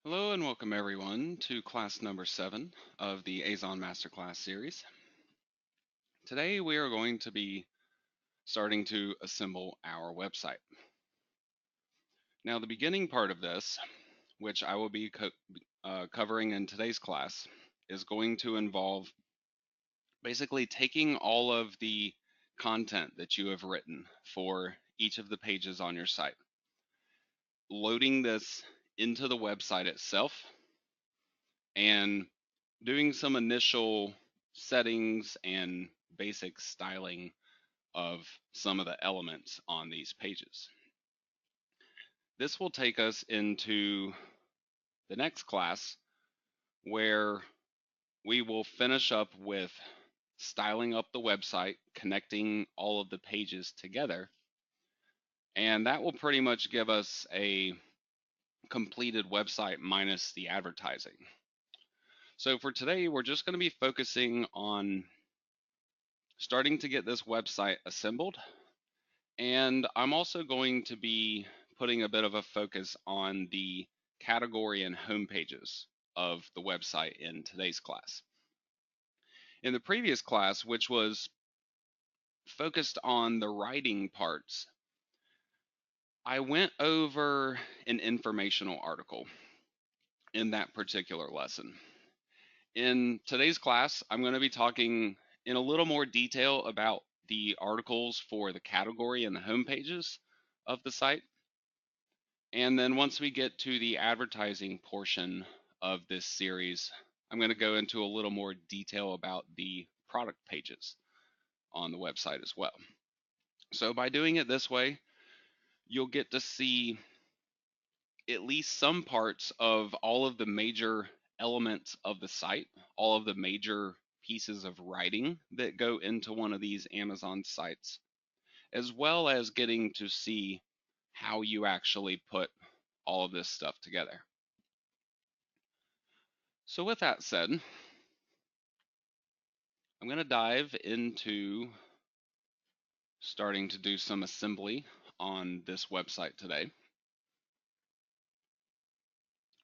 Hello and welcome everyone to class number 7 of the Azon Masterclass series. Today we are going to be starting to assemble our website. Now the beginning part of this, which I will be covering in today's class, is going to involve basically taking all of the content that you have written for each of the pages on your site, loading this into the website itself, and doing some initial settings and basic styling of some of the elements on these pages. This will take us into the next class where we will finish up with styling up the website, connecting all of the pages together, and that will pretty much give us a completed website minus the advertising. So for today, we're just going to be focusing on starting to get this website assembled. And I'm also going to be putting a bit of a focus on the category and home pages of the website in today's class. In the previous class, which was focused on the writing parts, I went over an informational article in that particular lesson. In today's class, I'm going to be talking in a little more detail about the articles for the category and the home pages of the site. And then once we get to the advertising portion of this series, I'm going to go into a little more detail about the product pages on the website as well. So by doing it this way, you'll get to see at least some parts of all of the major elements of the site, all of the major pieces of writing that go into one of these Amazon sites, as well as getting to see how you actually put all of this stuff together. So with that said, I'm going to dive into starting to do some assembly on this website today.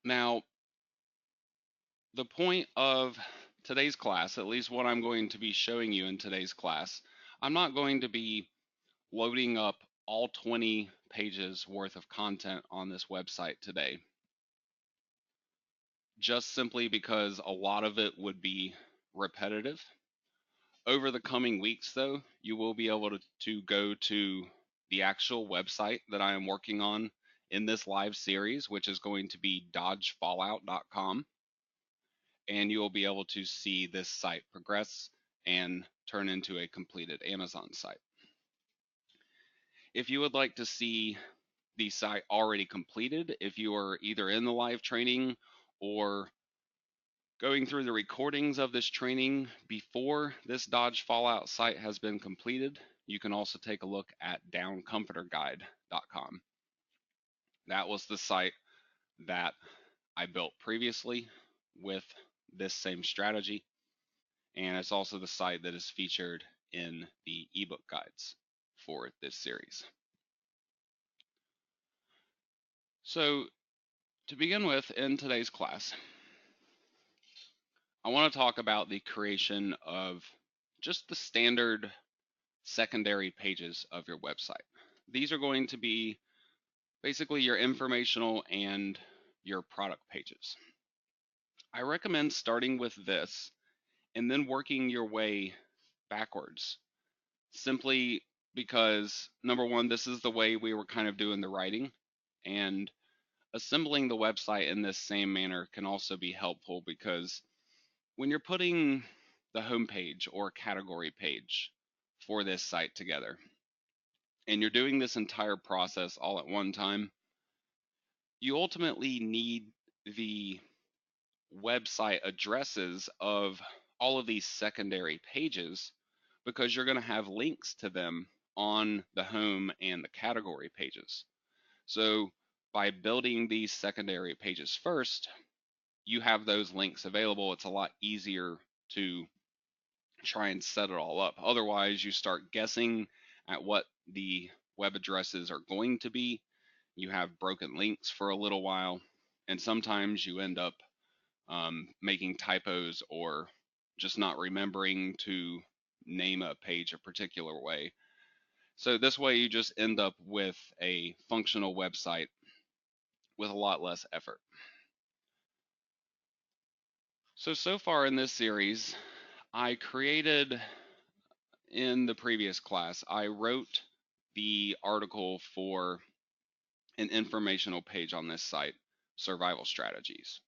Now, the point of today's class, at least what I'm going to be showing you in today's class, I'm not going to be loading up all 20 pages worth of content on this website today, just simply because a lot of it would be repetitive. Over the coming weeks, though, you will be able to go to the actual website that I am working on in this live series, which is going to be dodgefallout.com. And you will be able to see this site progress and turn into a completed Amazon site. If you would like to see the site already completed, if you are either in the live training or going through the recordings of this training before this Dodge Fallout site has been completed, you can also take a look at downcomforterguide.com. That was the site that I built previously with this same strategy, and it's also the site that is featured in the ebook guides for this series. So to begin with, in today's class, I want to talk about the creation of just the standard secondary pages of your website. These are going to be basically your informational and your product pages. I recommend starting with this and then working your way backwards, simply because number one, this is the way we were kind of doing the writing, and assembling the website in this same manner can also be helpful because when you're putting the home page or category page for this site together, and you're doing this entire process all at one time, you ultimately need the website addresses of all of these secondary pages because you're going to have links to them on the home and the category pages. So by building these secondary pages first, you have those links available. It's a lot easier to try and set it all up. Otherwise, you start guessing at what the web addresses are going to be. You have broken links for a little while, And sometimes you end up making typos or just not remembering to name a page a particular way. So this way you just end up with a functional website with a lot less effort. So far in this series, I created, in the previous class, I wrote the article for an informational page on this site, Survival Strategies.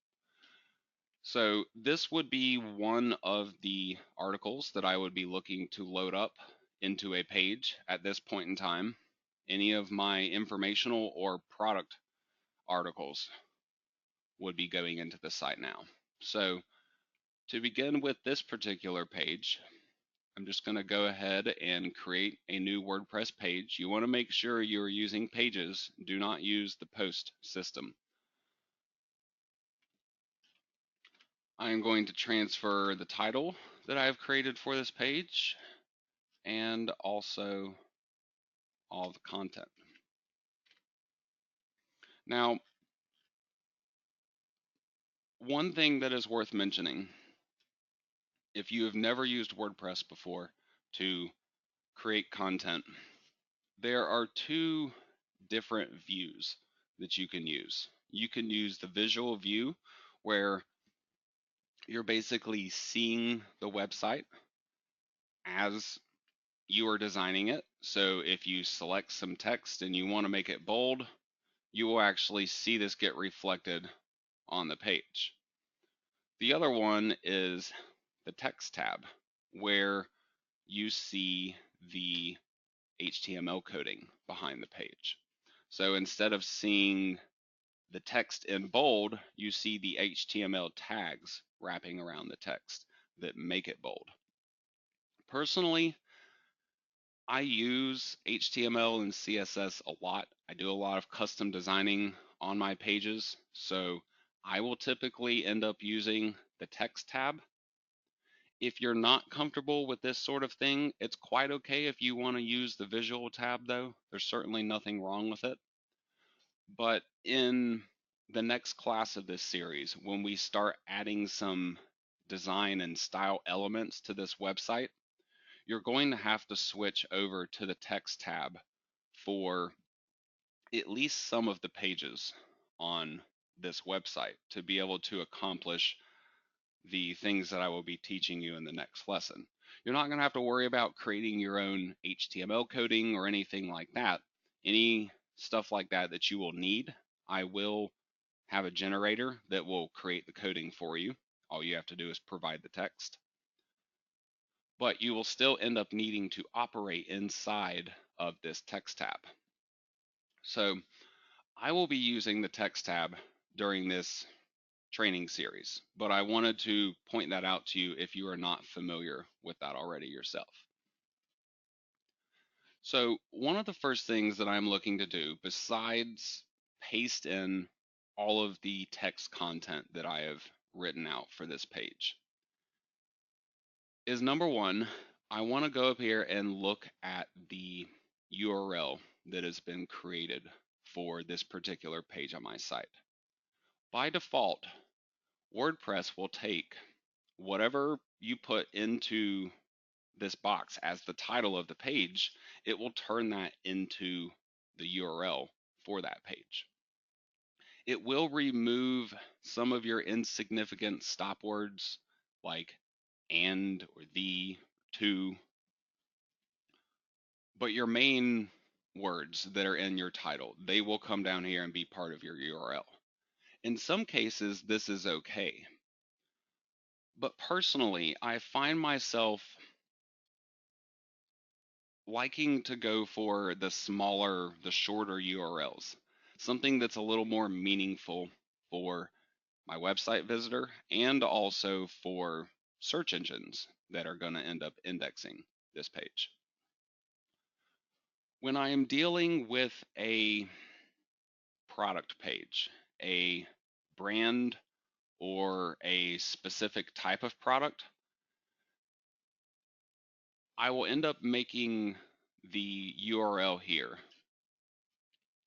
So this would be one of the articles that I would be looking to load up into a page at this point in time. Any of my informational or product articles would be going into the site now. So to begin with this particular page, I'm just going to go ahead and create a new WordPress page. You want to make sure you're using Pages. Do not use the post system. I am going to transfer the title that I've created for this page and also all the content. Now, one thing that is worth mentioning, if you have never used WordPress before to create content, there are two different views that you can use. You can use the visual view where you're basically seeing the website as you are designing it. So if you select some text and you want to make it bold, you will actually see this get reflected on the page. The other one is the text tab, where you see the HTML coding behind the page. So instead of seeing the text in bold, you see the HTML tags wrapping around the text that make it bold. Personally, I use HTML and CSS a lot. I do a lot of custom designing on my pages, so I will typically end up using the text tab. If you're not comfortable with this sort of thing, it's quite okay if you want to use the visual tab though. There's certainly nothing wrong with it. But in the next class of this series, when we start adding some design and style elements to this website, you're going to have to switch over to the text tab for at least some of the pages on this website to be able to accomplish the things that I will be teaching you in the next lesson. You're not going to have to worry about creating your own HTML coding or anything like that. Any stuff like that that you will need, I will have a generator that will create the coding for you. All you have to do is provide the text. But you will still end up needing to operate inside of this text tab. So I will be using the text tab during this training series, but I wanted to point that out to you if you are not familiar with that already yourself. So one of the first things that I'm looking to do, besides paste in all of the text content that I have written out for this page, is number one, I want to go up here and look at the URL that has been created for this particular page on my site. By default, WordPress will take whatever you put into this box as the title of the page, it will turn that into the URL for that page. It will remove some of your insignificant stop words like and or the, to, but your main words that are in your title, they will come down here and be part of your URL. In some cases, this is okay. But personally, I find myself liking to go for the smaller, the shorter URLs, something that's a little more meaningful for my website visitor and also for search engines that are going to end up indexing this page. When I am dealing with a product page, a brand or a specific type of product, I will end up making the URL here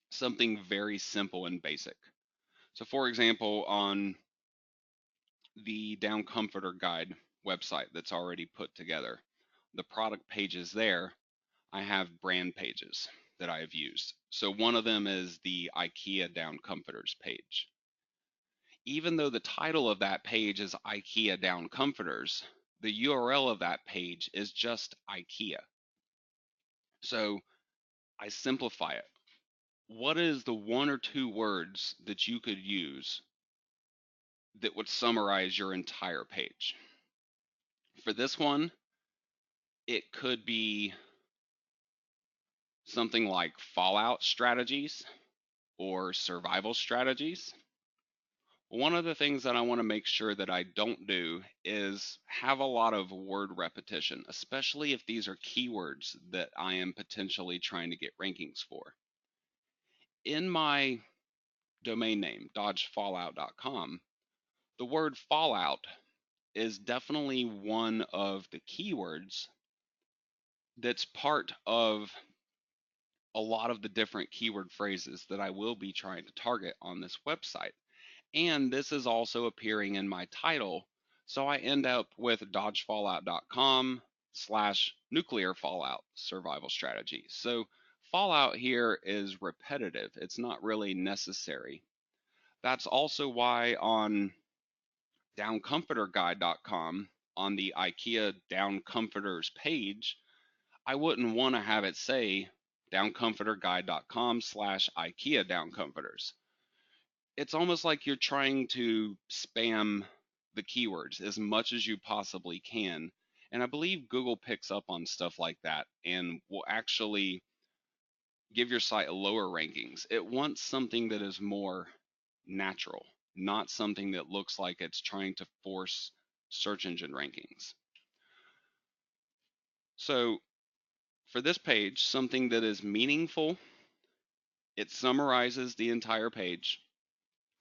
something very simple and basic. So for example, on the Down Comforter Guide website that's already put together, the product pages there, I have brand pages that I have used. So one of them is the IKEA Down Comforters page. Even though the title of that page is IKEA Down Comforters, the URL of that page is just IKEA. So I simplify it. What is the one or two words that you could use that would summarize your entire page? For this one, it could be something like Fallout strategies or survival strategies. One of the things that I want to make sure that I don't do is have a lot of word repetition, especially if these are keywords that I am potentially trying to get rankings for. In my domain name, dodgefallout.com, the word fallout is definitely one of the keywords that's part of a lot of the different keyword phrases that I will be trying to target on this website. And this is also appearing in my title. So I end up with dodgefallout.com slash nuclear fallout survival strategy. So fallout here is repetitive. It's not really necessary. That's also why on downcomforterguide.com, on the IKEA Down Comforters page, I wouldn't want to have it say downcomforterguide.com slash IKEA Down Comforters. It's almost like you're trying to spam the keywords as much as you possibly can. And I believe Google picks up on stuff like that and will actually give your site lower rankings. It wants something that is more natural, not something that looks like it's trying to force search engine rankings. So for this page, something that is meaningful, it summarizes the entire page,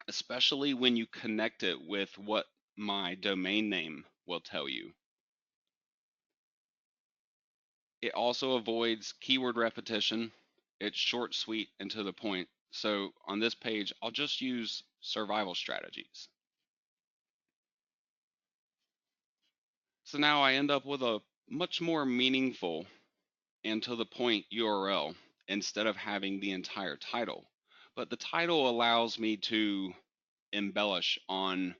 especially when you connect it with what my domain name will tell you. It also avoids keyword repetition. It's short, sweet, and to the point. So on this page, I'll just use survival strategies. So now I end up with a much more meaningful and to the point URL instead of having the entire title. But the title allows me to embellish on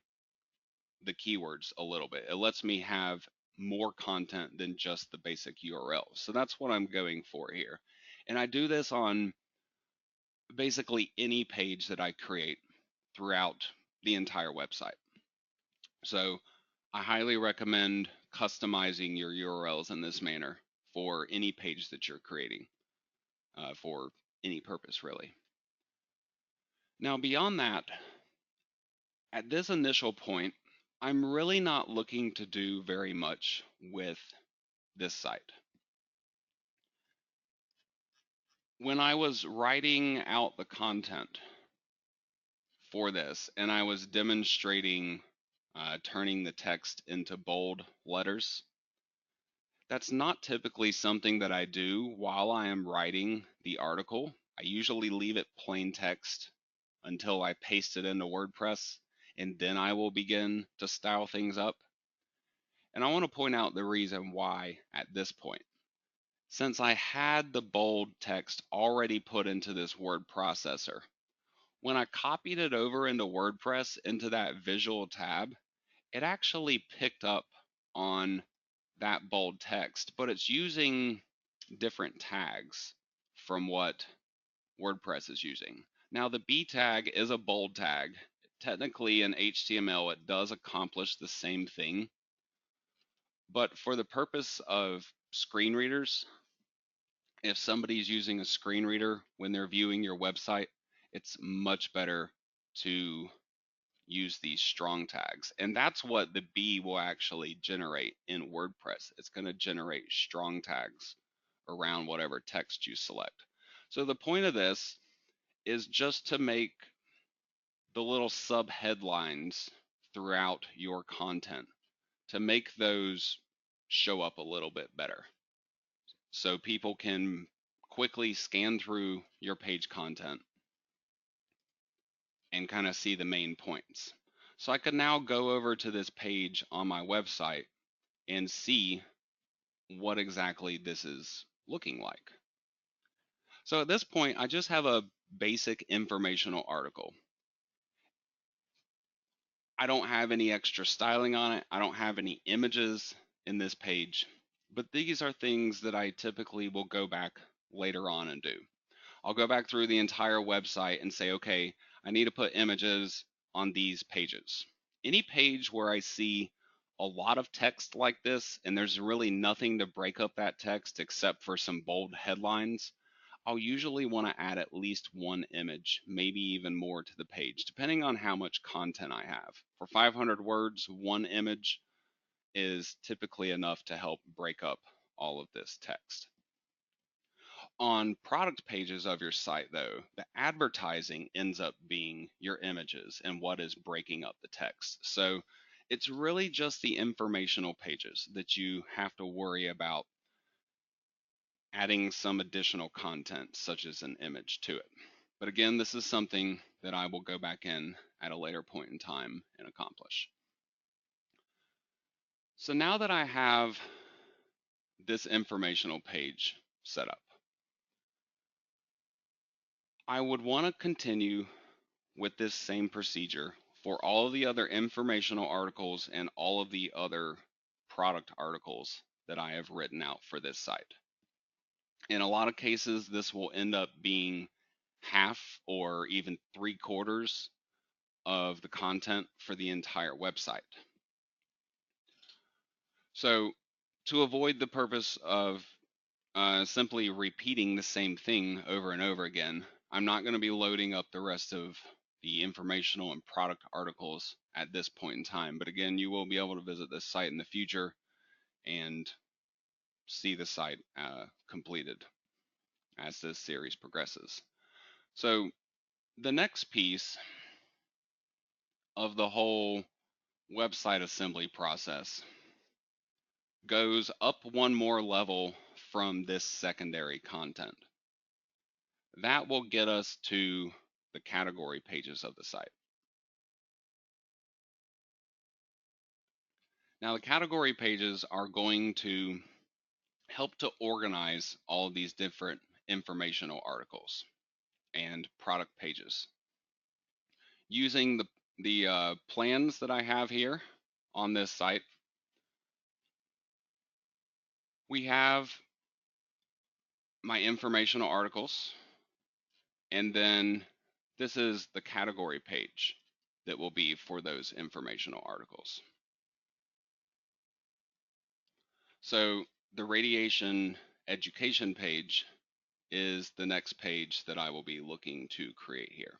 the keywords a little bit. It lets me have more content than just the basic URL. So that's what I'm going for here. And I do this on basically any page that I create throughout the entire website. So I highly recommend customizing your URLs in this manner for any page that you're creating for any purpose, really. Now, beyond that, at this initial point, I'm really not looking to do very much with this site. When I was writing out the content for this and I was demonstrating turning the text into bold letters, that's not typically something that I do while I am writing the article. I usually leave it plain text until I paste it into WordPress, and then I will begin to style things up. And I want to point out the reason why at this point. Since I had the bold text already put into this word processor, when I copied it over into WordPress into that visual tab, it actually picked up on that bold text, but it's using different tags from what WordPress is using. Now, the B tag is a bold tag. Technically, in HTML, it does accomplish the same thing, but for the purpose of screen readers, if somebody's using a screen reader when they're viewing your website, it's much better to use these strong tags. And that's what the B will actually generate in WordPress. It's going to generate strong tags around whatever text you select. So the point of this is just to make the little sub headlines throughout your content, to make those show up a little bit better, so people can quickly scan through your page content and kind of see the main points. So I could now go over to this page on my website and see what exactly this is looking like. So at this point, I just have a basic informational article. I don't have any extra styling on it. I don't have any images in this page, but these are things that I typically will go back later on and do. I'll go back through the entire website and say, okay, I need to put images on these pages. Any page where I see a lot of text like this and there's really nothing to break up that text except for some bold headlines, I'll usually want to add at least one image, maybe even more to the page, depending on how much content I have. For 500 words, one image is typically enough to help break up all of this text. On product pages of your site, though, the advertising ends up being your images and what is breaking up the text. So it's really just the informational pages that you have to worry about adding some additional content, such as an image, to it. But again, this is something that I will go back in at a later point in time and accomplish. So now that I have this informational page set up, I would want to continue with this same procedure for all of the other informational articles and all of the other product articles that I have written out for this site. In a lot of cases, this will end up being half or even 3/4 of the content for the entire website. So to avoid the purpose of simply repeating the same thing over and over again, I'm not going to be loading up the rest of the informational and product articles at this point in time. But again, you will be able to visit this site in the future and see the site completed as this series progresses. So the next piece of the whole website assembly process goes up one more level from this secondary content. That will get us to the category pages of the site. Now, the category pages are going to help to organize all of these different informational articles and product pages. Using the plans that I have here on this site, we have my informational articles, and then this is the category page that will be for those informational articles. So the radiation education page is the next page that I will be looking to create here.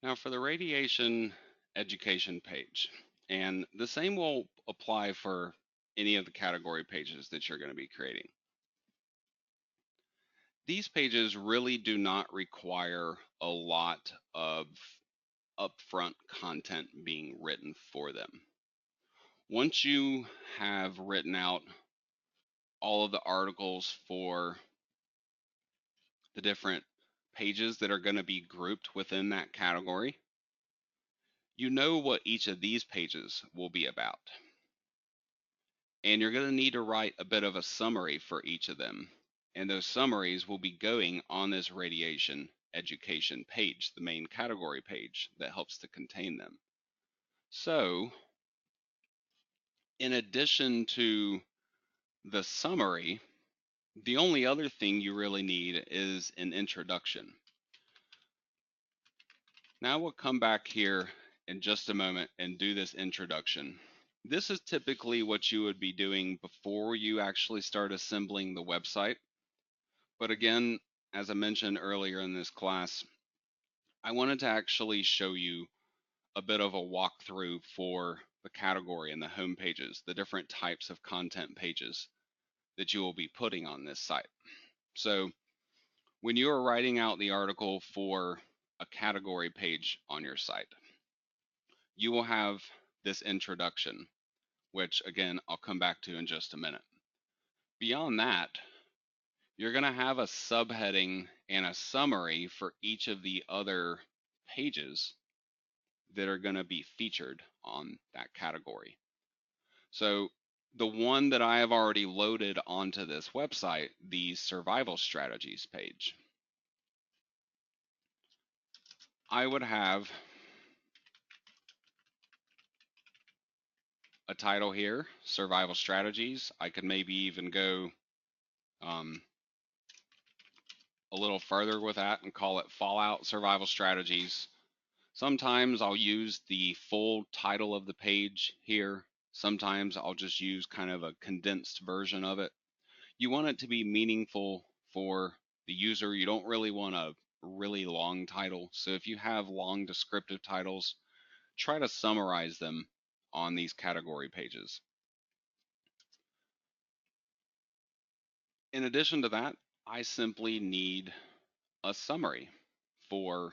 Now for the radiation education page, and the same will apply for any of the category pages that you're going to be creating. These pages really do not require a lot of upfront content being written for them. Once you have written out all of the articles for the different pages that are going to be grouped within that category, you know what each of these pages will be about. And you're going to need to write a bit of a summary for each of them. And those summaries will be going on this radiation education page, the main category page that helps to contain them. So, in addition to the summary, the only other thing you really need is an introduction. Now we'll come back here in just a moment and do this introduction. This is typically what you would be doing before you actually start assembling the website. But again, as I mentioned earlier in this class, I wanted to actually show you a bit of a walkthrough for the category and the home pages, the different types of content pages that you will be putting on this site. So when you are writing out the article for a category page on your site, you will have this introduction, which again, I'll come back to in just a minute. Beyond that, you're going to have a subheading and a summary for each of the other pages that are going to be featured on that category. So the one that I have already loaded onto this website, the survival strategies page, I would have a title here, survival strategies. I could maybe even go a little further with that and call it Fallout survival strategies. Sometimes I'll use the full title of the page here. Sometimes I'll just use kind of a condensed version of it. You want it to be meaningful for the user. You don't really want a really long title. So if you have long descriptive titles, try to summarize them on these category pages. In addition to that, I simply need a summary for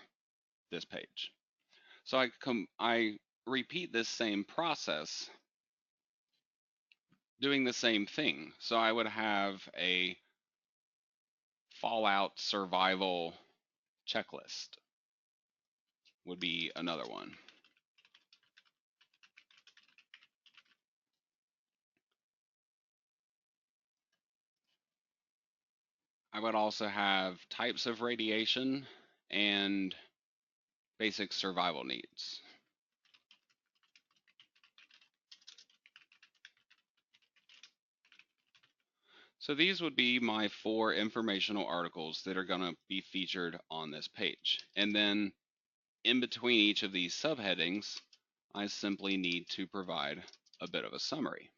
this page. So I repeat this same process doing the same thing. So I would have a Fallout survival checklist would be another one. I would also have types of radiation and basic survival needs. So these would be my 4 informational articles that are going to be featured on this page. And then in between each of these subheadings, I simply need to provide a bit of a summary.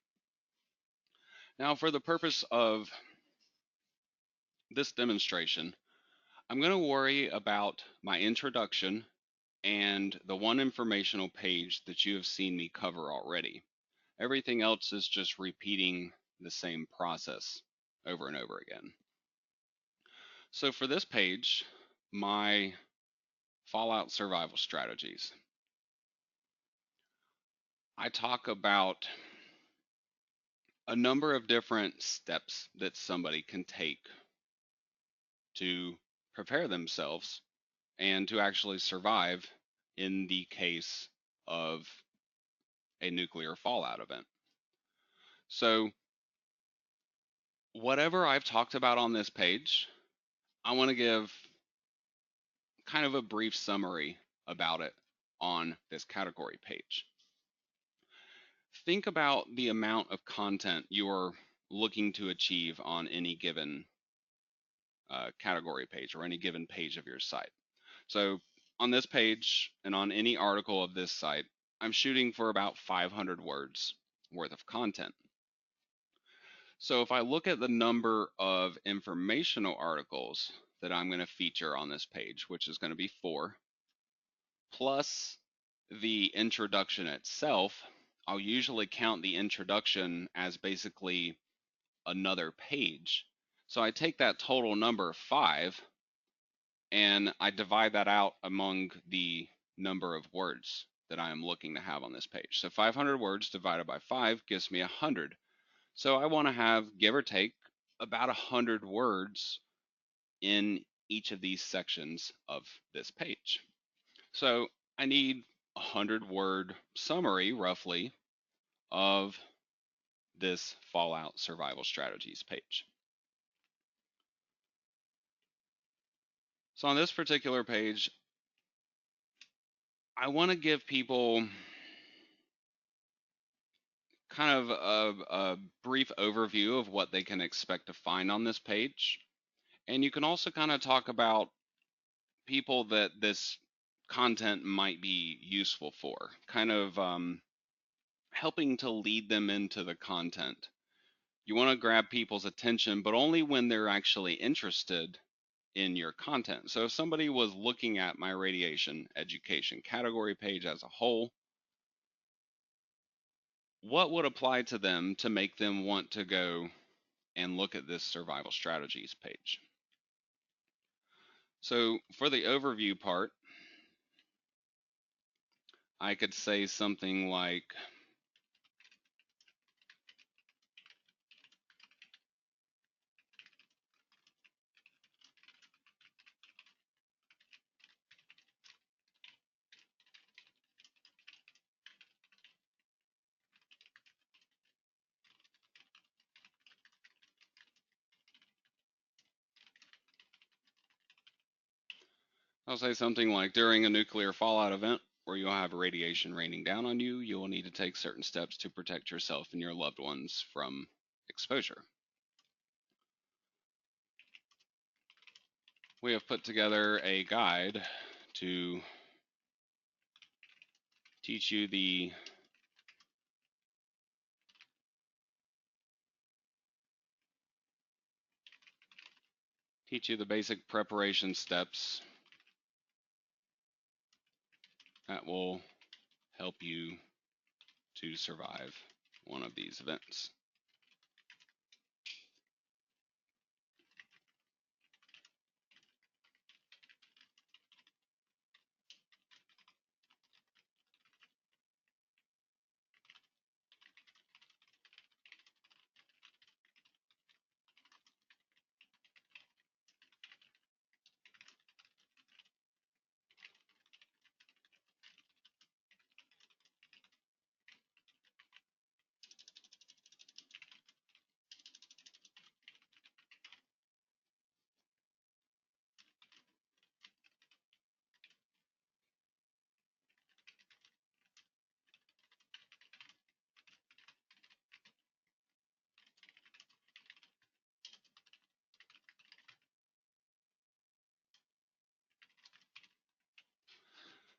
Now, for the purpose of this demonstration, I'm going to worry about my introduction and the one informational page that you have seen me cover already. Everything else is just repeating the same process over and over again. So for this page, my Fallout survival strategies, I talk about a number of different steps that somebody can take to prepare themselves and to actually survive in the case of a nuclear fallout event. So whatever I've talked about on this page, I want to give kind of a brief summary about it on this category page. Think about the amount of content you are looking to achieve on any given category page or any given page of your site. So on this page and on any article of this site, I'm shooting for about 500 words worth of content. So if I look at the number of informational articles that I'm going to feature on this page, which is going to be 4, plus the introduction itself, I'll usually count the introduction as basically another page. So I take that total number 5 and I divide that out among the number of words that I am looking to have on this page. So 500 words divided by 5 gives me 100. So I want to have, give or take, about 100 words in each of these sections of this page. So I need a 100-word summary, roughly, of this Fallout survival strategies page. So on this particular page, I want to give people kind of a brief overview of what they can expect to find on this page. And you can also kind of talk about people that this content might be useful for, kind of helping to lead them into the content. You want to grab people's attention, but only when they're actually interested in your content. So if somebody was looking at my radiation education category page as a whole, what would apply to them to make them want to go and look at this survival strategies page? So for the overview part, I could say something like, during a nuclear fallout event where you'll have radiation raining down on you, you will need to take certain steps to protect yourself and your loved ones from exposure. We have put together a guide to teach you the basic preparation steps that will help you to survive one of these events.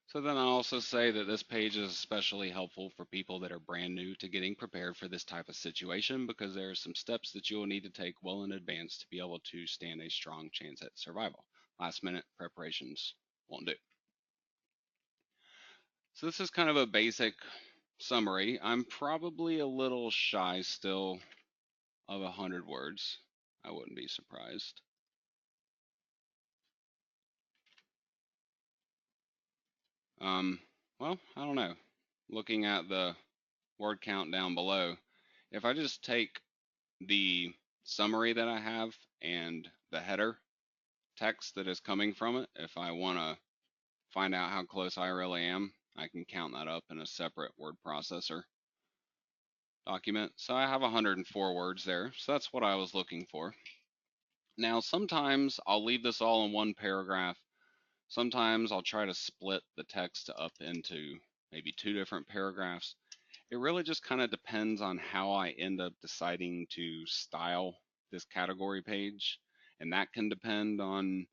So then I'll also say that this page is especially helpful for people that are brand new to getting prepared for this type of situation, because there are some steps that you will need to take well in advance to be able to stand a strong chance at survival. Last minute preparations won't do. So this is kind of a basic summary. I'm probably a little shy still of 100 words. I wouldn't be surprised. Um, well, I don't know. Looking at the word count down below, if I just take the summary that I have and the header text that is coming from it, if I want to find out how close I really am, I can count that up in a separate word processor document. So I have 104 words there. So that's what I was looking for. Now, sometimes I'll leave this all in one paragraph. Sometimes I'll try to split the text up into maybe two different paragraphs. It really just kind of depends on how I end up deciding to style this category page. And that can depend on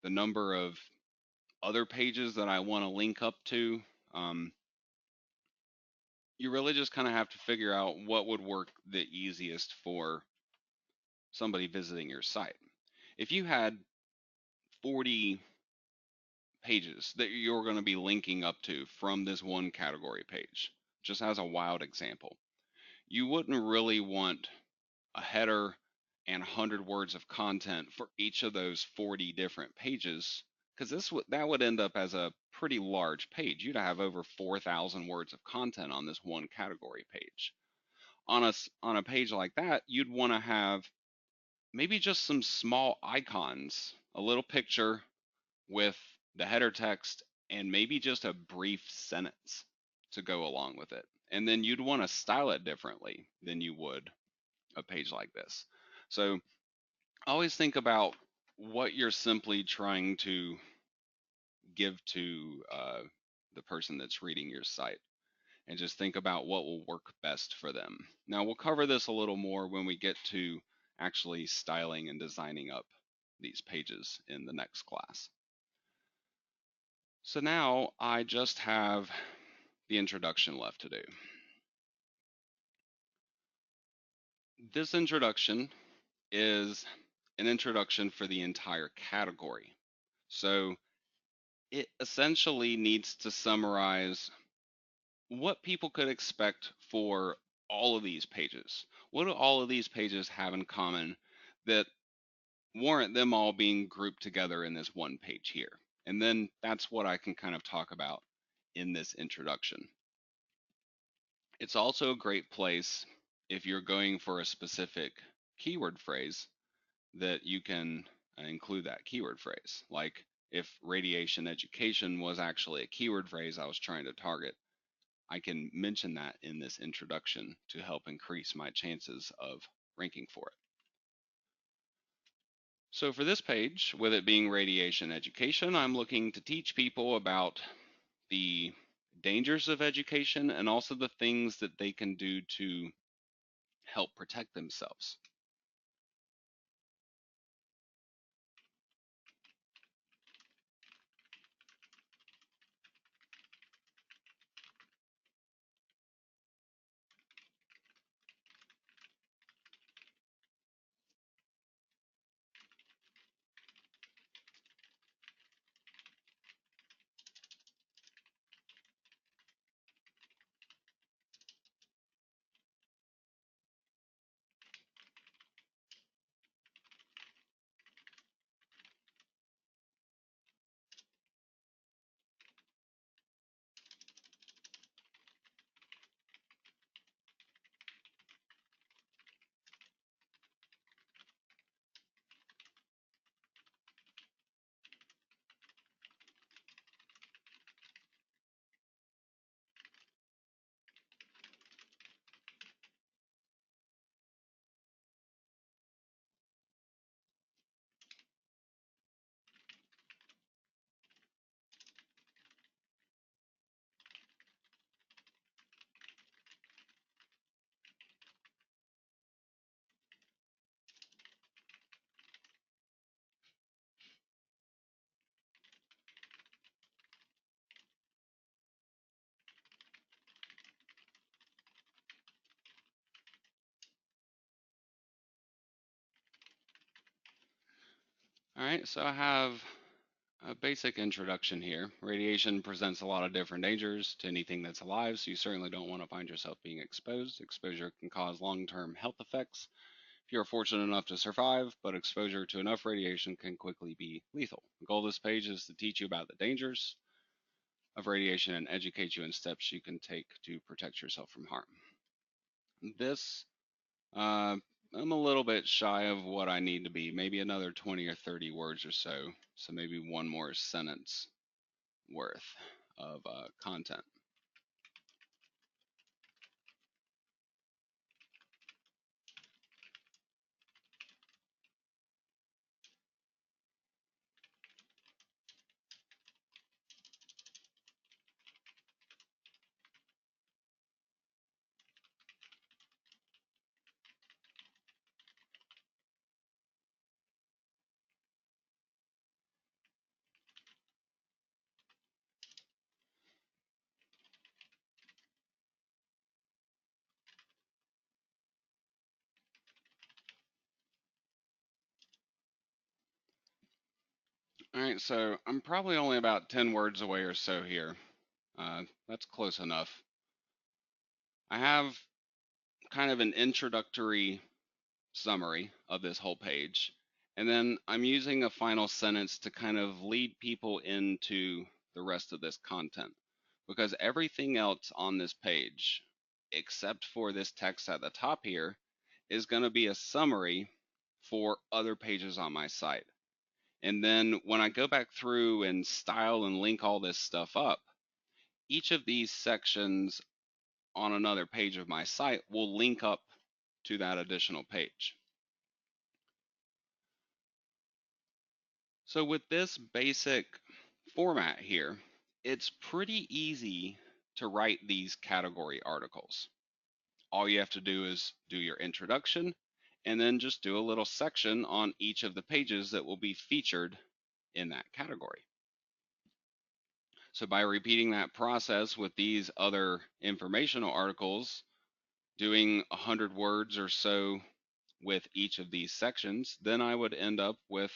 the number of other pages that I want to link up to. Um, you really just kind of have to figure out what would work the easiest for somebody visiting your site. If you had 40 pages that you're going to be linking up to from this one category page, just as a wild example, you wouldn't really want a header and 100 words of content for each of those 40 different pages, because that would end up as a pretty large page. You'd have over 4,000 words of content on this one category page. On a page like that, you'd want to have maybe just some small icons, a little picture with the header text, and maybe just a brief sentence to go along with it. And then you'd want to style it differently than you would a page like this. So always think about what you're simply trying to give to the person that's reading your site, and just think about what will work best for them. Now, we'll cover this a little more when we get to actually styling and designing up these pages in the next class. So now I just have the introduction left to do. This introduction is an introduction for the entire category. So it essentially needs to summarize what people could expect for all of these pages. What do all of these pages have in common that warrant them all being grouped together in this one page here? And then that's what I can kind of talk about in this introduction. It's also a great place if you're going for a specific keyword phrase that you can include that keyword phrase. Like if radiation education was actually a keyword phrase I was trying to target, I can mention that in this introduction to help increase my chances of ranking for it. So for this page, with it being radiation education, I'm looking to teach people about the dangers of education and also the things that they can do to help protect themselves. All right, so I have a basic introduction here. Radiation presents a lot of different dangers to anything that's alive, so you certainly don't want to find yourself being exposed. Exposure can cause long-term health effects if you're fortunate enough to survive, but exposure to enough radiation can quickly be lethal. The goal of this page is to teach you about the dangers of radiation and educate you in steps you can take to protect yourself from harm. This, uh, I'm a little bit shy of what I need to be, maybe another 20 or 30 words or so. So maybe one more sentence worth of content. All right, so I'm probably only about 10 words away or so here. That's close enough. I have kind of an introductory summary of this whole page, and then I'm using a final sentence to kind of lead people into the rest of this content. Because everything else on this page, except for this text at the top here, is going to be a summary for other pages on my site. And then when I go back through and style and link all this stuff up, each of these sections on another page of my site will link up to that additional page. So with this basic format here, it's pretty easy to write these category articles. All you have to do is do your introduction and then just do a little section on each of the pages that will be featured in that category. So by repeating that process with these other informational articles, doing 100 words or so with each of these sections, then I would end up with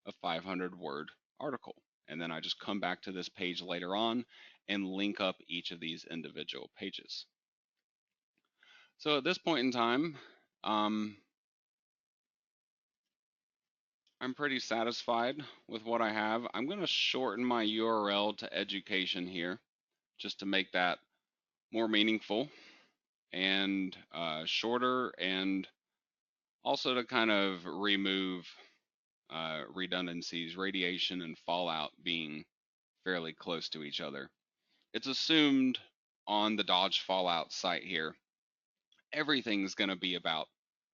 a 500-word article. And then I just come back to this page later on and link up each of these individual pages. So at this point in time, I'm pretty satisfied with what I have. I'm going to shorten my URL to education here just to make that more meaningful and shorter, and also to kind of remove redundancies, radiation and fallout being fairly close to each other. It's assumed on the Dodge Fallout site here, everything's going to be about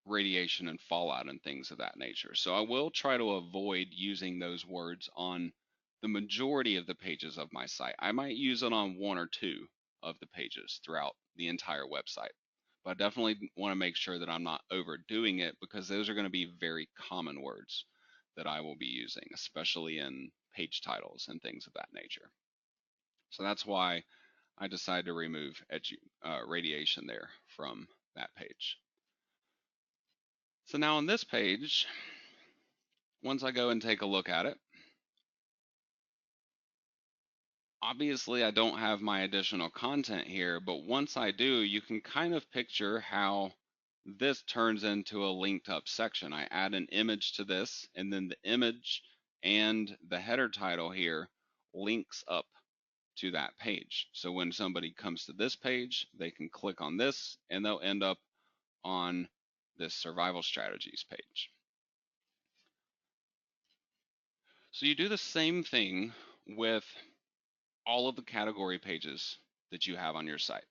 radiation and fallout and things of that nature. So I will try to avoid using those words on the majority of the pages of my site. I might use it on one or two of the pages throughout the entire website. But I definitely want to make sure that I'm not overdoing it, because those are going to be very common words that I will be using, especially in page titles and things of that nature. So that's why I decided to remove radiation there from that page. So now on this page, once I go and take a look at it, obviously I don't have my additional content here, but once I do, you can kind of picture how this turns into a linked up section. I add an image to this, and then the image and the header title here links up to that page. So when somebody comes to this page, they can click on this and they'll end up on this survival strategies page. So you do the same thing with all of the category pages that you have on your site.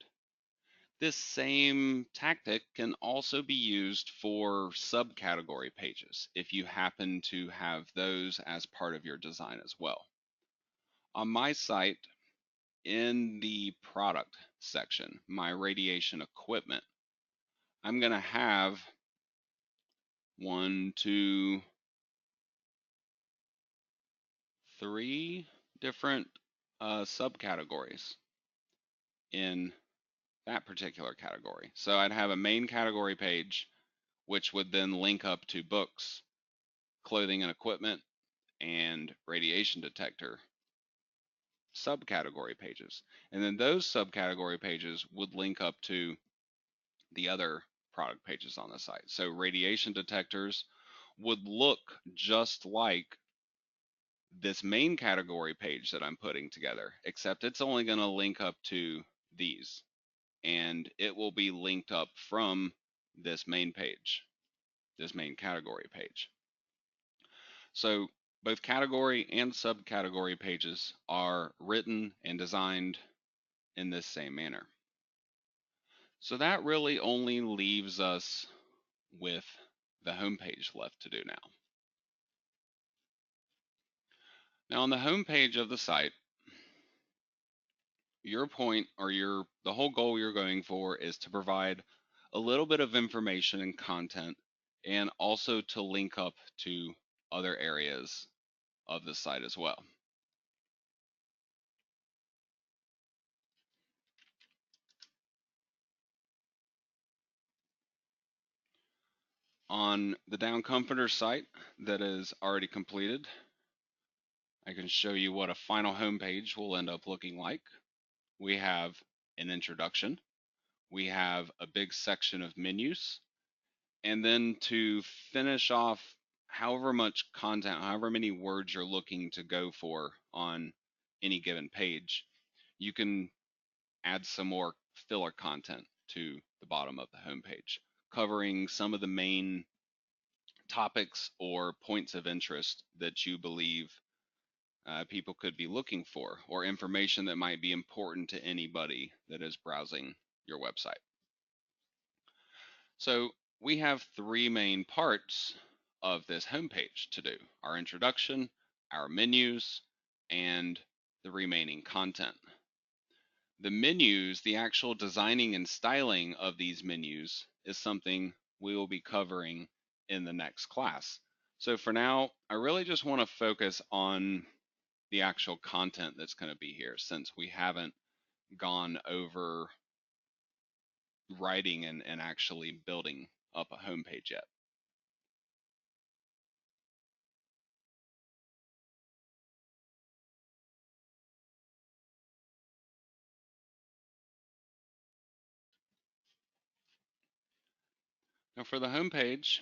This same tactic can also be used for subcategory pages if you happen to have those as part of your design as well. On my site, in the product section, my radiation equipment, I'm going to have 1, 2, 3 different subcategories in that particular category. So I'd have a main category page, which would then link up to books, clothing and equipment, and radiation detector subcategory pages. And then those subcategory pages would link up to the other product pages on the site. So radiation detectors would look just like this main category page that I'm putting together, except it's only going to link up to these, and it will be linked up from this main page, this main category page. So both category and subcategory pages are written and designed in this same manner. So that really only leaves us with the home page left to do now. Now on the home page of the site, your point, or the whole goal you're going for, is to provide a little bit of information and content, and also to link up to other areas of the site as well. On the Down Comforter site that is already completed, I can show you what a final home page will end up looking like. We have an introduction, we have a big section of menus, and then to finish off however much content, however many words you're looking to go for on any given page, you can add some more filler content to the bottom of the home page, covering some of the main topics or points of interest that you believe people could be looking for, or information that might be important to anybody that is browsing your website. So we have three main parts of this homepage to do: our introduction, our menus, and the remaining content. The menus, the actual designing and styling of these menus, is something we will be covering in the next class. So for now, I really just want to focus on the actual content that's going to be here, since we haven't gone over writing and actually building up a homepage yet. Now for the homepage,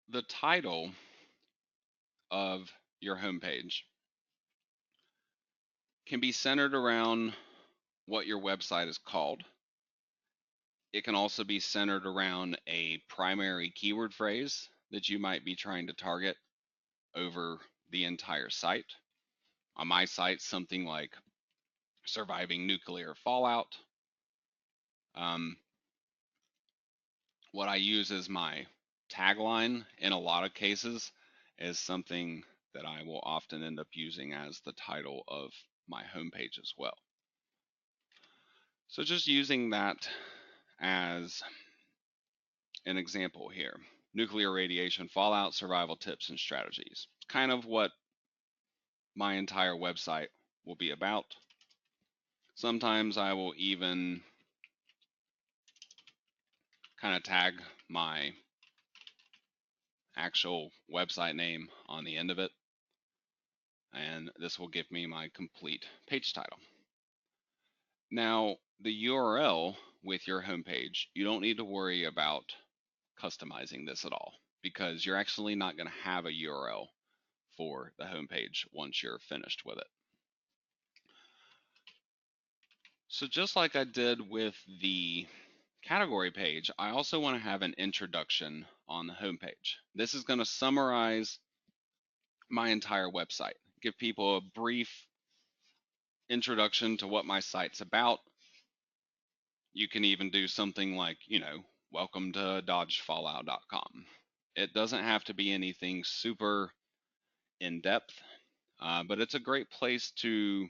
the title of your homepage can be centered around what your website is called. It can also be centered around a primary keyword phrase that you might be trying to target over the entire site. On my site, something like surviving nuclear fallout. What I use as my tagline in a lot of cases is something that I will often end up using as the title of my homepage as well. So just using that as an example here. Nuclear radiation fallout, survival tips and strategies. Kind of what my entire website will be about. Sometimes I will even kind of tag my actual website name on the end of it, and this will give me my complete page title. Now, the URL with your homepage, you don't need to worry about customizing this at all, because you're actually not going to have a URL for the homepage once you're finished with it. So just like I did with the category page, I also want to have an introduction on the homepage. This is going to summarize my entire website, give people a brief introduction to what my site's about. You can even do something like, welcome to dodgefallout.com. It doesn't have to be anything super in depth, but it's a great place to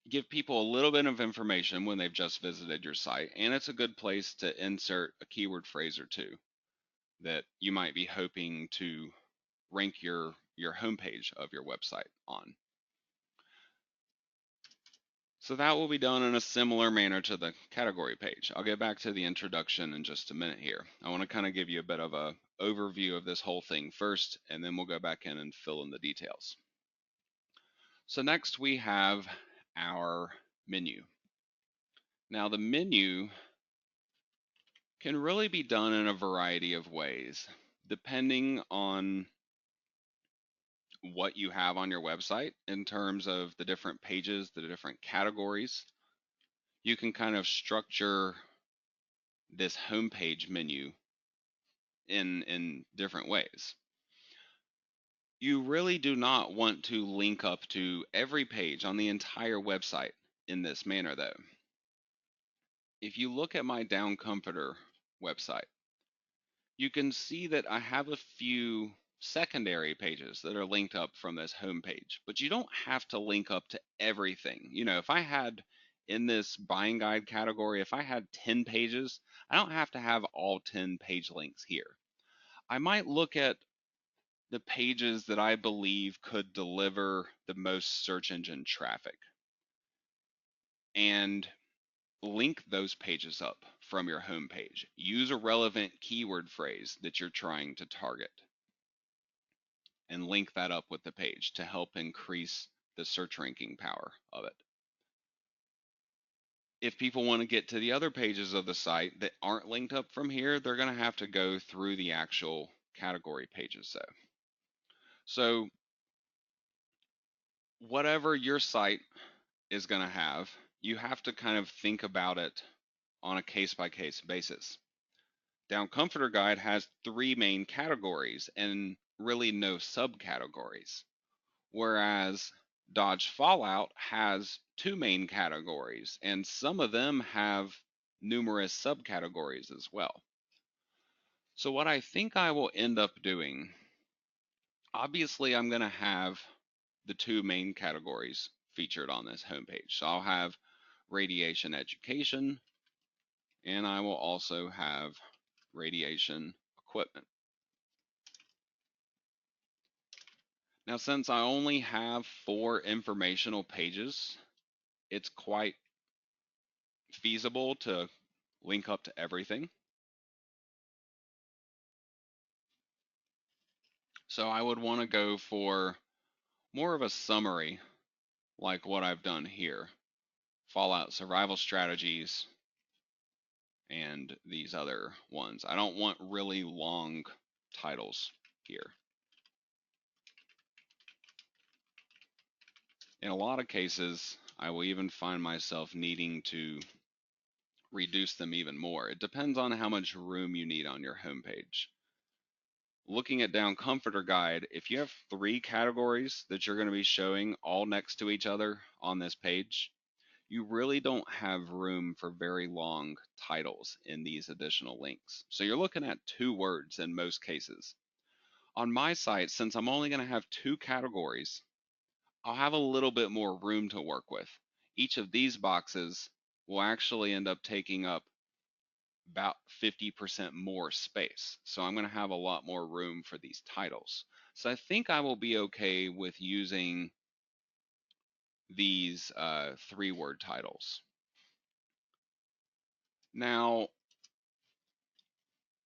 give people a little bit of information when they've just visited your site, and it's a good place to insert a keyword phrase or two that you might be hoping to rank your homepage of your website on. So that will be done in a similar manner to the category page. I'll get back to the introduction in just a minute here. I want to kind of give you a bit of a overview of this whole thing first, and then we'll go back in and fill in the details. So next we have our menu. Now the menu can really be done in a variety of ways, depending on what you have on your website in terms of the different pages, the different categories. You can kind of structure this homepage menu in different ways. You really do not want to link up to every page on the entire website in this manner, though. If you look at my Down Comforter website, you can see that I have a few secondary pages that are linked up from this home page, but you don't have to link up to everything. If I had in this buying guide category, if I had 10 pages, I don't have to have all 10 page links here. I might look at the pages that I believe could deliver the most search engine traffic and link those pages up from your home page. Use a relevant keyword phrase that you're trying to target and link that up with the page to help increase the search ranking power of it. If people want to get to the other pages of the site that aren't linked up from here, they're going to have to go through the actual category pages though. So whatever your site is going to have, you have to kind of think about it on a case-by-case basis. Down Comforter Guide has 3 main categories and really no subcategories, whereas Dodge Fallout has 2 main categories, and some of them have numerous subcategories as well. So what I think I will end up doing, obviously I'm going to have the 2 main categories featured on this homepage. So I'll have radiation education, and I will also have radiation equipment. Now, since I only have 4 informational pages, it's quite feasible to link up to everything. So I would want to go for more of a summary like what I've done here. Fallout survival strategies and these other ones. I don't want really long titles here. In a lot of cases, I will even find myself needing to reduce them even more. It depends on how much room you need on your homepage. Looking at Down Comforter Guide, if you have 3 categories that you're going to be showing all next to each other on this page, you really don't have room for very long titles in these additional links. So you're looking at 2 words in most cases. On my site, since I'm only going to have 2 categories, I'll have a little bit more room to work with. Each of these boxes will actually end up taking up about 50% more space. So I'm going to have a lot more room for these titles. So I think I will be okay with using these 3-word titles. Now,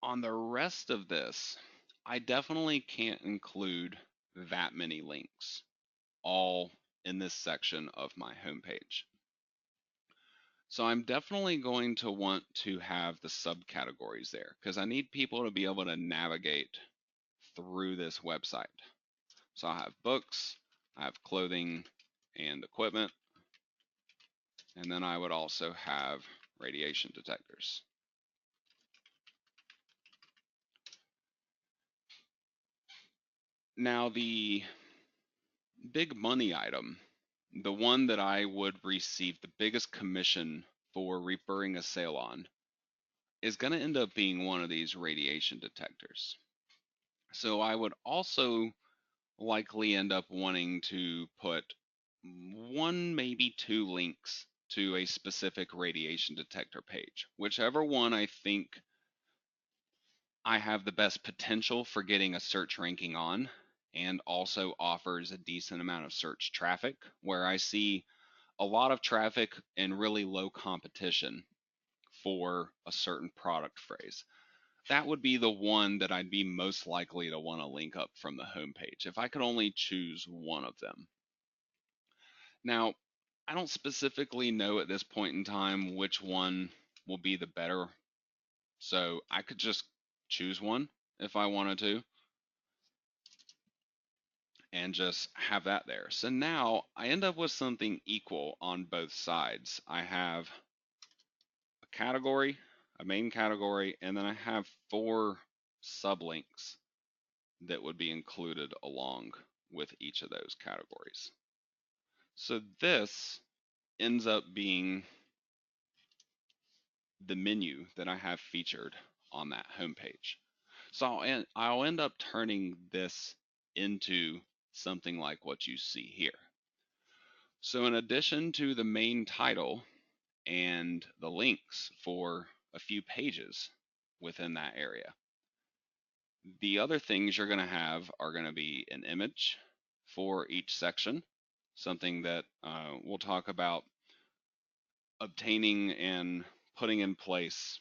on the rest of this, I definitely can't include that many links all in this section of my homepage. So I'm definitely going to want to have the subcategories there because I need people to be able to navigate through this website. So I have books, I have clothing and equipment, and then I would also have radiation detectors. Now the big money item, the one that I would receive the biggest commission for referring a sale on, is going to end up being one of these radiation detectors. So I would also likely end up wanting to put 1, maybe 2 links to a specific radiation detector page. Whichever one I think I have the best potential for getting a search ranking on and also offers a decent amount of search traffic, where I see a lot of traffic and really low competition for a certain product phrase. That would be the one that I'd be most likely to want to link up from the homepage if I could only choose one of them. Now, I don't specifically know at this point in time which one will be the better, so I could just choose one if I wanted to and just have that there. So now I end up with something equal on both sides. I have a category, a main category, and then I have 4 sublinks that would be included along with each of those categories. So this ends up being the menu that I have featured on that homepage. So I'll end up turning this into something like what you see here. So in addition to the main title and the links for a few pages within that area, the other things you're going to have are going to be an image for each section, something that we'll talk about obtaining and putting in place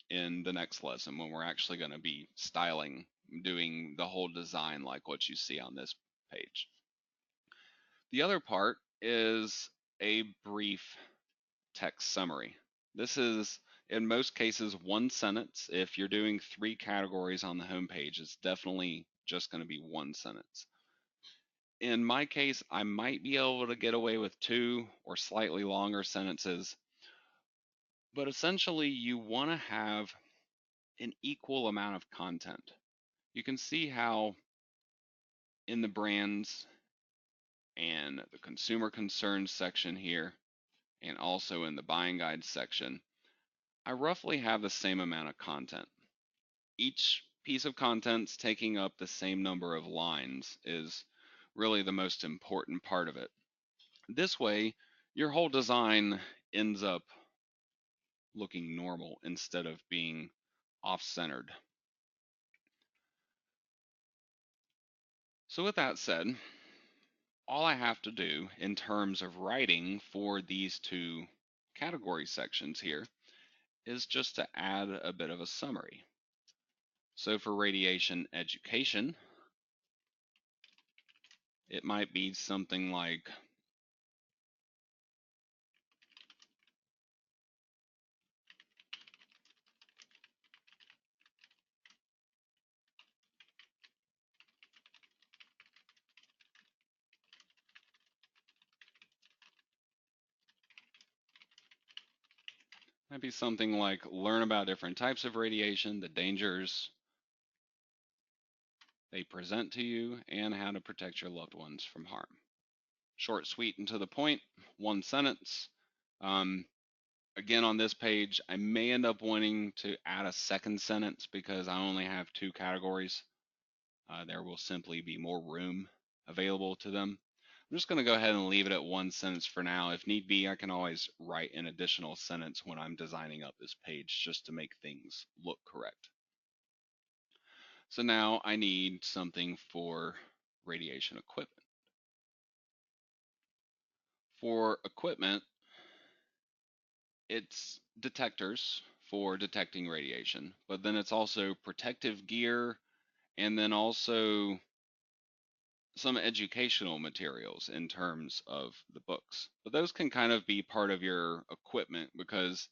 in the next lesson when we're actually going to be styling, doing the whole design like what you see on this page. The other part is a brief text summary. This is, in most cases, 1 sentence. If you're doing 3 categories on the homepage, it's definitely just going to be 1 sentence. In my case, I might be able to get away with 2 or slightly longer sentences, but essentially you want to have an equal amount of content. You can see how in the brands and the consumer concerns section here, and also in the buying guide section, I roughly have the same amount of content. Each piece of content's taking up the same number of lines is really the most important part of it. This way, your whole design ends up looking normal instead of being off-centered. So with that said, all I have to do in terms of writing for these 2 category sections here is just to add a bit of a summary. So for radiation education, it might be something like, Might be something like learn about different types of radiation, the dangers they present to you, and how to protect your loved ones from harm. Short, sweet, and to the point, one sentence. Um, Again, on this page, I may end up wanting to add a second sentence because I only have two categories. There will simply be more room available to them. I'm just going to go ahead and leave it at one sentence for now. If need be, I can always write an additional sentence when I'm designing up this page just to make things look correct. So now I need something for radiation equipment. For equipment, it's detectors for detecting radiation, but then it's also protective gear and then also some educational materials in terms of the books. But those can kind of be part of your equipment because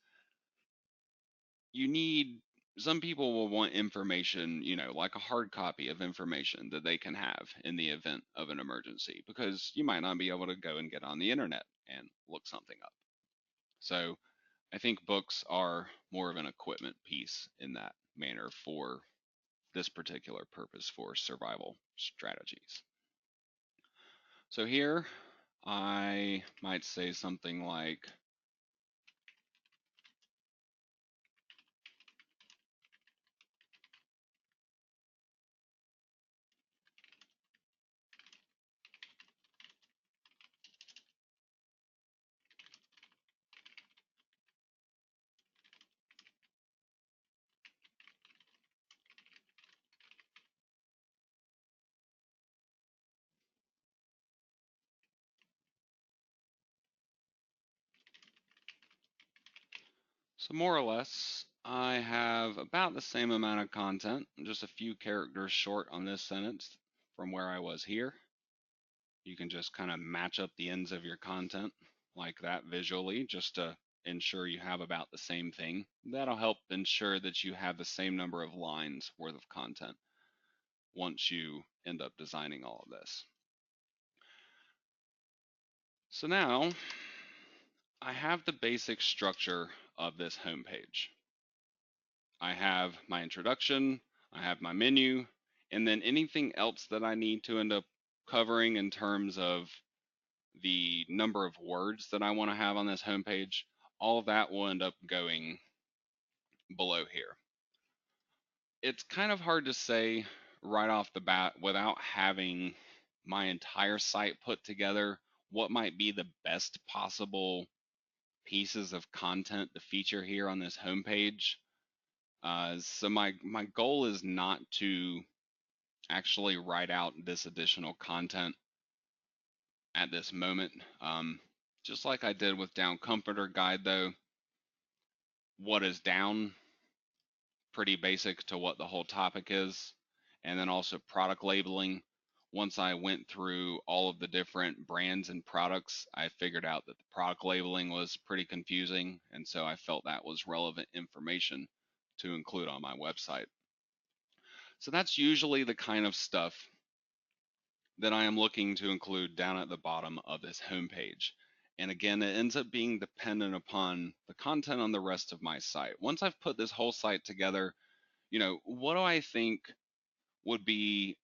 you need, some people will want information, like a hard copy of information that they can have in the event of an emergency because you might not be able to go and get on the internet and look something up. So I think books are more of an equipment piece in that manner for this particular purpose for survival strategies. So here I might say something like, so more or less, I have about the same amount of content, just a few characters short on this sentence from where I was here. You can just kind of match up the ends of your content like that visually just to ensure you have about the same thing. That'll help ensure that you have the same number of lines worth of content once you end up designing all of this. So now I have the basic structure of this homepage. I have my introduction, I have my menu, and then anything else that I need to end up covering in terms of the number of words that I want to have on this homepage, all of that will end up going below here. It's kind of hard to say right off the bat without having my entire site put together what might be the best possible pieces of content to feature here on this homepage. So my goal is not to actually write out this additional content at this moment. Just like I did with Down Comforter Guide though, what is down, pretty basic to what the whole topic is. And then also product labeling. Once I went through all of the different brands and products, I figured out that the product labeling was pretty confusing. And so I felt that was relevant information to include on my website. So that's usually the kind of stuff that I am looking to include down at the bottom of this homepage. And again, it ends up being dependent upon the content on the rest of my site. Once I've put this whole site together, what do I think would be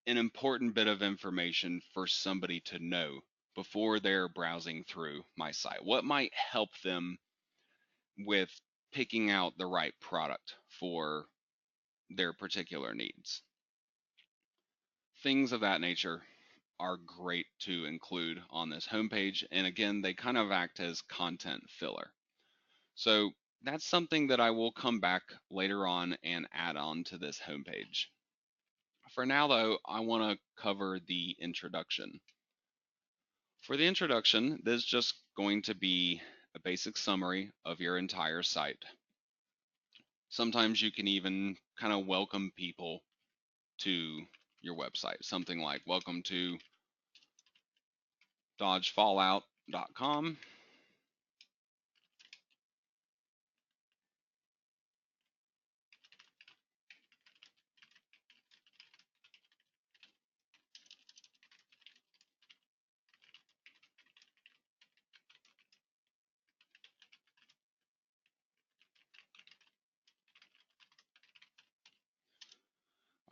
an important bit of information for somebody to know before they're browsing through my site? What might help them with picking out the right product for their particular needs? Things of that nature are great to include on this homepage. And again, they kind of act as content filler. So that's something that I will come back later on and add on to this homepage. For now, though, I want to cover the introduction. For the introduction, this is just going to be a basic summary of your entire site. Sometimes you can even kind of welcome people to your website. Something like welcome to dodgefallout.com.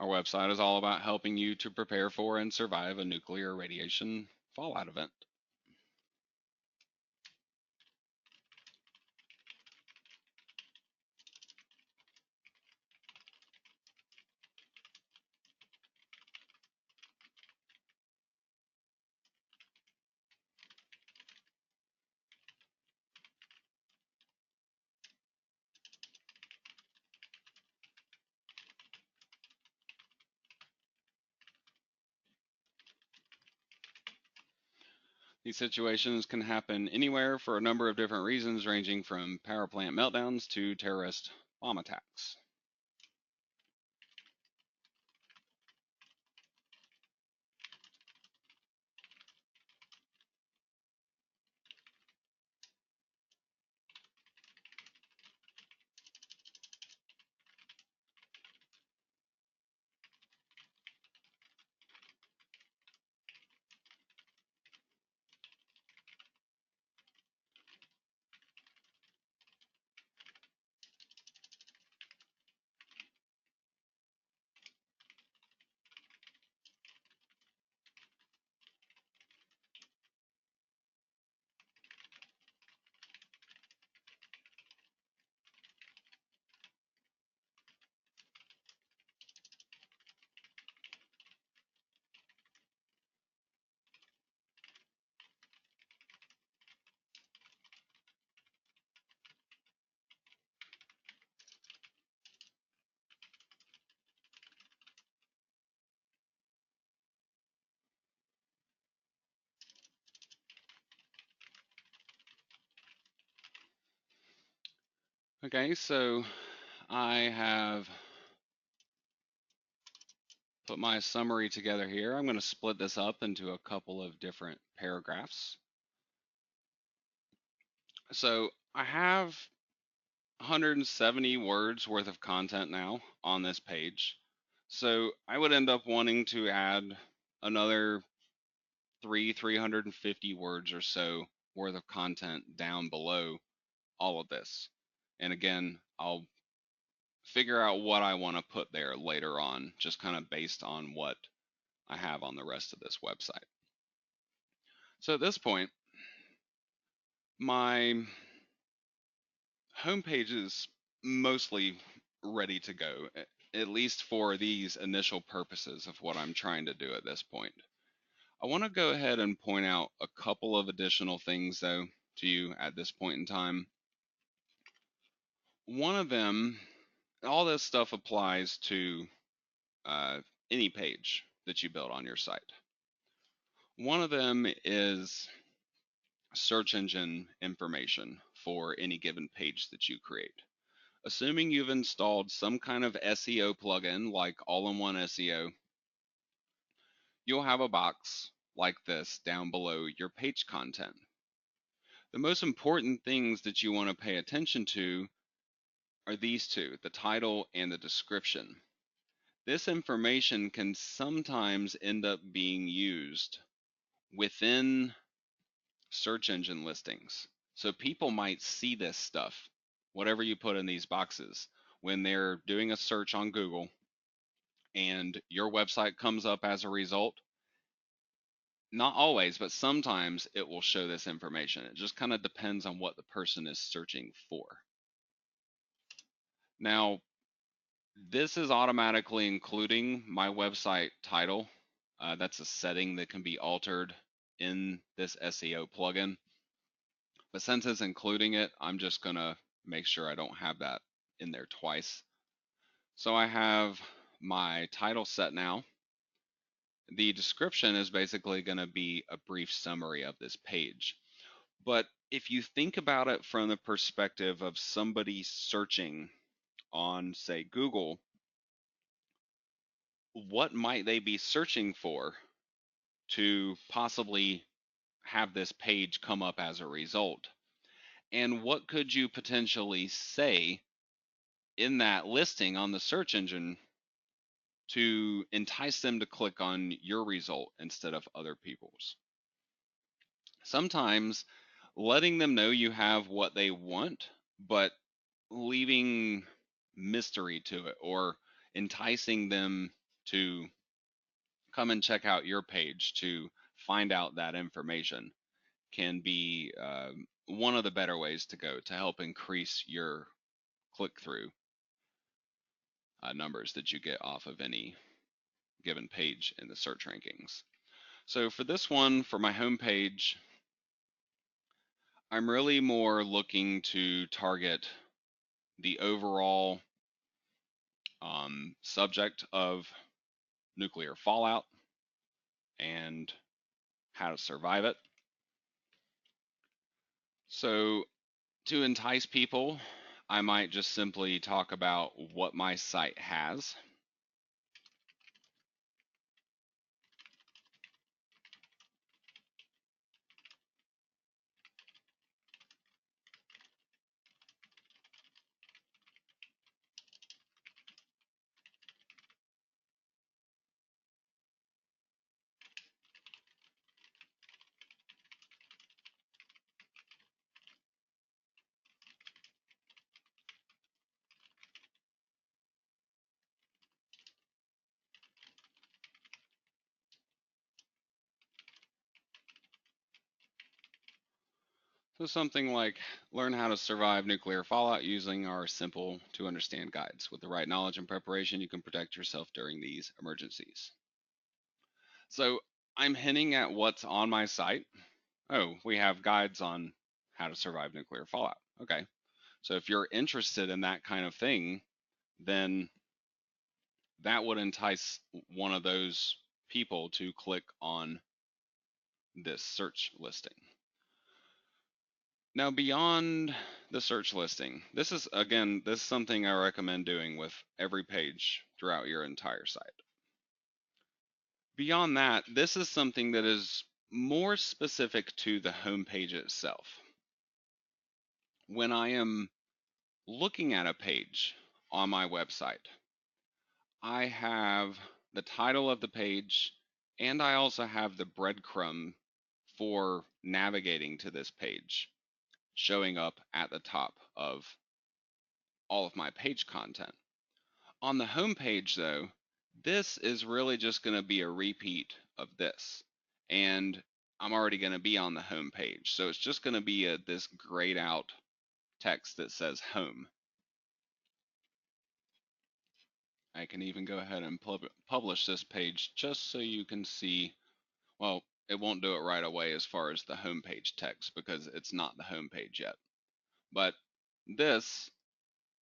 Our website is all about helping you to prepare for and survive a nuclear radiation fallout event. These situations can happen anywhere for a number of different reasons, ranging from power plant meltdowns to terrorist bomb attacks. Okay, so I have put my summary together here. I'm going to split this up into a couple of different paragraphs. So I have 170 words worth of content now on this page. So I would end up wanting to add another 350 words or so worth of content down below all of this. And again, I'll figure out what I want to put there later on, just kind of based on what I have on the rest of this website. So at this point, my homepage is mostly ready to go, at least for these initial purposes of what I'm trying to do at this point. I want to go ahead and point out a couple of additional things, though, to you at this point in time. One of them, all this stuff applies to any page that you build on your site. One of them is search engine information for any given page that you create. Assuming you've installed some kind of SEO plugin like All-in-One SEO, you'll have a box like this down below your page content. The most important things that you want to pay attention to are these two, the title and the description. This information can sometimes end up being used within search engine listings. So people might see this stuff, whatever you put in these boxes, when they're doing a search on Google and your website comes up as a result. Not always, but sometimes it will show this information. It just kind of depends on what the person is searching for. Now, this is automatically including my website title. That's a setting that can be altered in this SEO plugin. But since it's including it, I'm just going to make sure I don't have that in there twice. So I have my title set now. The description is basically going to be a brief summary of this page. But if you think about it from the perspective of somebody searching on, say, Google, what might they be searching for to possibly have this page come up as a result? And what could you potentially say in that listing on the search engine to entice them to click on your result instead of other people's? Sometimes letting them know you have what they want, but leaving mystery to it or enticing them to come and check out your page to find out that information can be one of the better ways to go to help increase your click-through numbers that you get off of any given page in the search rankings. So for this one, for my home page, I'm really more looking to target the overall subject of nuclear fallout and how to survive it. So to entice people, I might just simply talk about what my site has. So something like learn how to survive nuclear fallout using our simple to understand guides. With the right knowledge and preparation, you can protect yourself during these emergencies. So I'm hinting at what's on my site. Oh, we have guides on how to survive nuclear fallout. Okay. So if you're interested in that kind of thing, then that would entice one of those people to click on this search listing. Now, beyond the search listing, this is something I recommend doing with every page throughout your entire site. Beyond that, this is something that is more specific to the home page itself. When I am looking at a page on my website, I have the title of the page and I also have the breadcrumb for navigating to this page showing up at the top of all of my page content. On the home page, though, this is really just going to be a repeat of this. And I'm already going to be on the home page. So it's just going to be this grayed out text that says home. I can even go ahead and publish this page just so you can see. Well, it won't do it right away as far as the home page text because it's not the home page yet. But this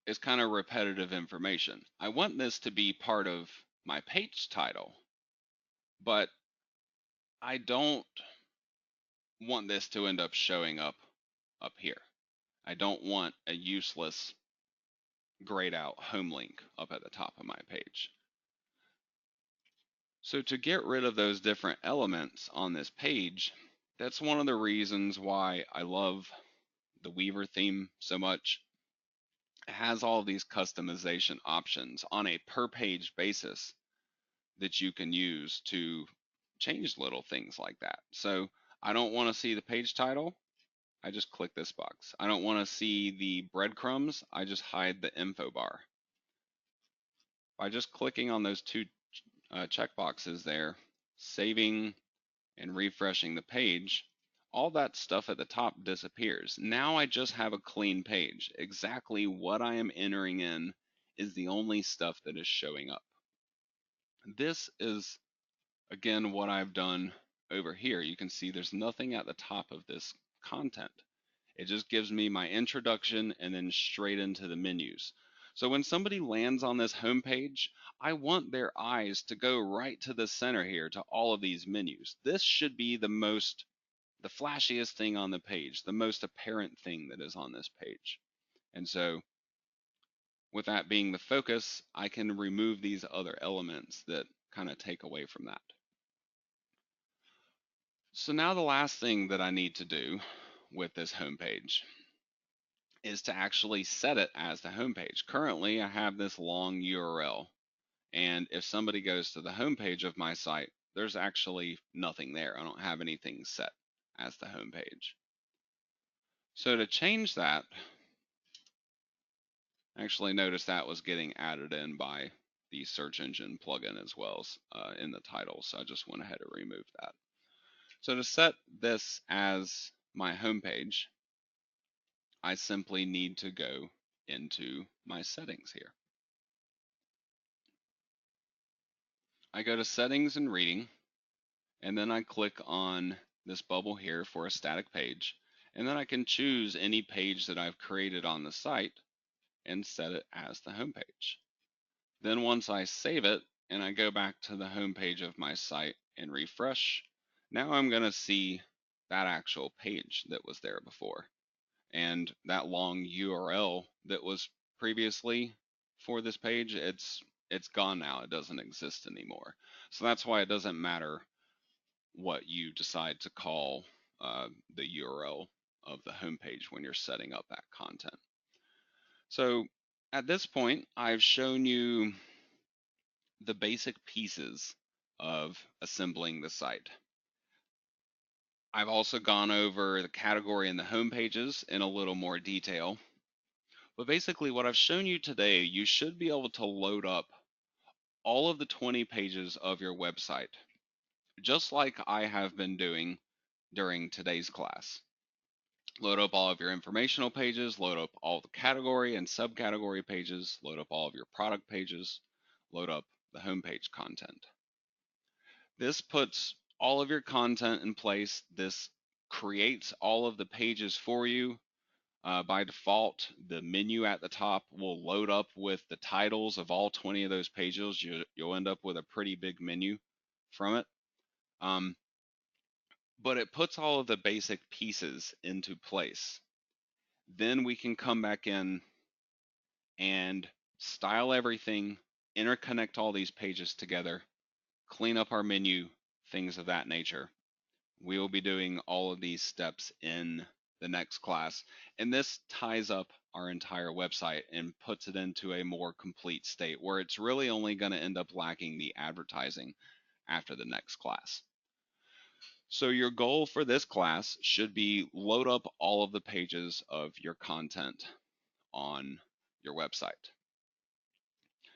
is kind of repetitive information. I want this to be part of my page title, but I don't want this to end up showing up here. I don't want a useless grayed out home link up at the top of my page. So to get rid of those different elements on this page, that's one of the reasons why I love the Weaver theme so much. It has all of these customization options on a per page basis that you can use to change little things like that. So I don't want to see the page title. I just click this box. I don't want to see the breadcrumbs. I just hide the info bar. By just clicking on those two checkboxes there, saving and refreshing the page, all that stuff at the top disappears. Now I just have a clean page. Exactly what I am entering in is the only stuff that is showing up. This is, again, what I've done over here. You can see there's nothing at the top of this content. It just gives me my introduction and then straight into the menus. So when somebody lands on this home page, I want their eyes to go right to the center here to all of these menus. This should be the flashiest thing on the page, the most apparent thing that is on this page. And so with that being the focus, I can remove these other elements that kind of take away from that. So now the last thing that I need to do with this homepage is to actually set it as the homepage. Currently, I have this long URL, and if somebody goes to the homepage of my site, there's actually nothing there. I don't have anything set as the homepage. So to change that, actually notice that was getting added in by the search engine plugin as well as in the title. So I just went ahead and removed that. So to set this as my homepage, I simply need to go into my settings here. I go to settings and reading, and then I click on this bubble here for a static page, and then I can choose any page that I've created on the site and set it as the home page. Then once I save it and I go back to the home page of my site and refresh, now I'm going to see that actual page that was there before. And that long URL that was previously for this page, it's gone now. It doesn't exist anymore. So that's why it doesn't matter what you decide to call the URL of the homepage when you're setting up that content. So at this point, I've shown you the basic pieces of assembling the site. I've also gone over the category and the home pages in a little more detail. But basically what I've shown you today, you should be able to load up all of the 20 pages of your website, just like I have been doing during today's class. Load up all of your informational pages, load up all the category and subcategory pages, load up all of your product pages, load up the homepage content. This puts all of your content in place. This creates all of the pages for you. By default, the menu at the top will load up with the titles of all 20 of those pages. You'll end up with a pretty big menu from it. But it puts all of the basic pieces into place. Then we can come back in and style everything, interconnect all these pages together, clean up our menu, things of that nature. We will be doing all of these steps in the next class, and this ties up our entire website and puts it into a more complete state where it's really only going to end up lacking the advertising after the next class. So your goal for this class should be load up all of the pages of your content on your website.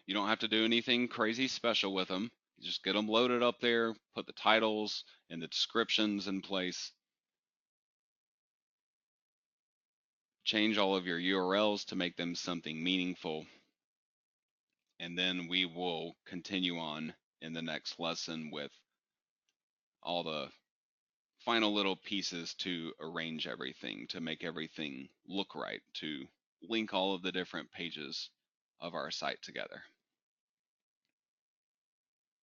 You don't have to do anything crazy special with them. You just get them loaded up there, put the titles and the descriptions in place, change all of your URLs to make them something meaningful, and then we will continue on in the next lesson with all the final little pieces to arrange everything, to make everything look right, to link all of the different pages of our site together.